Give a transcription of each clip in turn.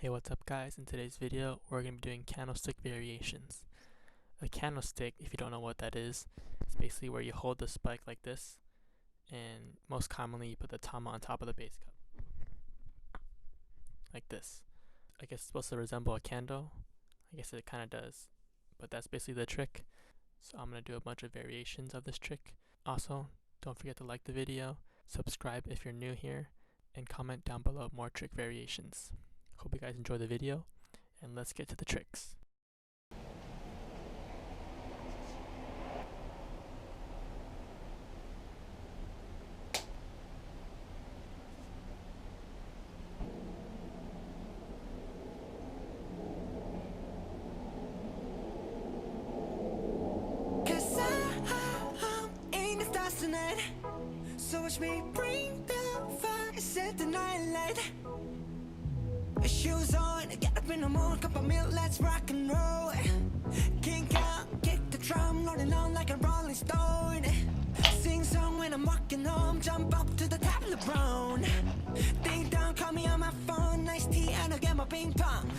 Hey, what's up guys? In today's video we're going to be doing candlestick variations. A candlestick, if you don't know what that is, it's basically where you hold the spike like this, and most commonly you put the tama on top of the base cup like this. I guess it's supposed to resemble a candle. I guess it kind of does, but that's basically the trick. So I'm going to do a bunch of variations of this trick. Also, don't forget to like the video, subscribe if you're new here, and comment down below more trick variations. Hope you guys enjoy the video, and let's get to the tricks. Tonight, so watch me bring the fire, set the night light. Shoes on, get up in the morning, cup of milk, let's rock and roll. Kink out, kick the drum, rolling on like a rolling stone. Sing song when I'm walking home, jump up to the top of the brown. Ding dong, call me on my phone, nice tea and I'll get my ping pong.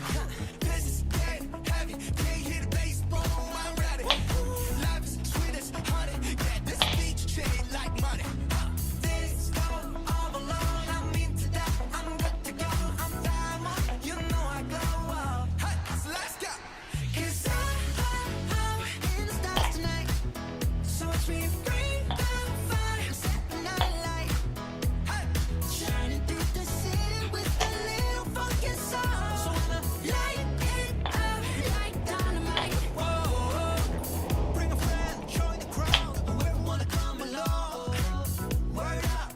This is getting heavy, can't hear the bass, boom, I'm ready. Life is sweet as honey, yeah, this beach chain like money. This go all alone, I'm into that, I'm good to go, I'm diamond, you know I glow. Hey, so let's go. 'Cause I'm in the stars tonight, so watch me bring the fire, set the night light. Hey, shining through the city with a little funky song. So I'ma light it up like dynamite. Whoa, bring a friend, join the crowd, whoever wanna come along. Word up,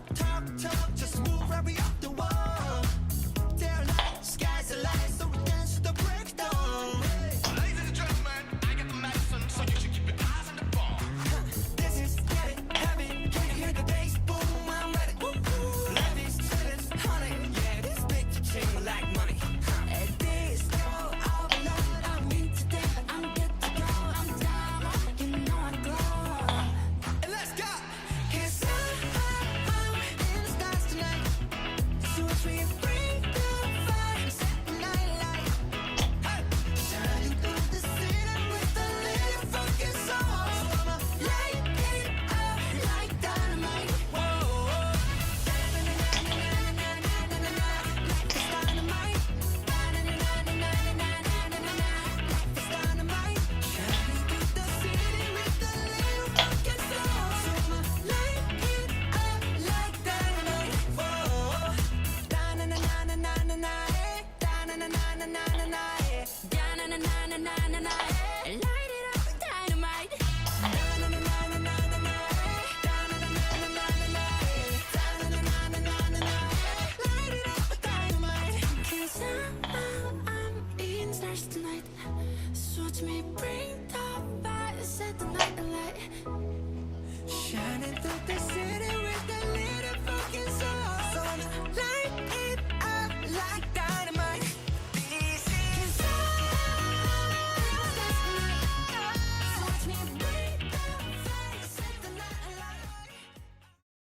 talk, just move right up the wall. They're light, skies are light, so we dance to the breakdown. Ladies and gentlemen, I got the medicine, so you should keep your eyes on the ball. This is getting heavy, can you hear the bass? Boom, I'm ready. Life is sweet as honey, yeah, this big chain like money. And this go all alone, I'm into that, I'm good to go, I'm down, you know I glow. And let's go. 'Cause I'm in the stars tonight, so watch me bring the fire, set the night light. Hey, shining through the city with a little funky song. So I'ma light it up like dynamite. Whoa, like it's dynamite. Like it's dynamite. Shining through the city with a little funky song. So I'ma light it up like dynamite. Whoa, light it up like dynamite. Light it up like dynamite. 'Cause I'm in the stars tonight, so watch me bring the fire, set the night alight. Shining through the city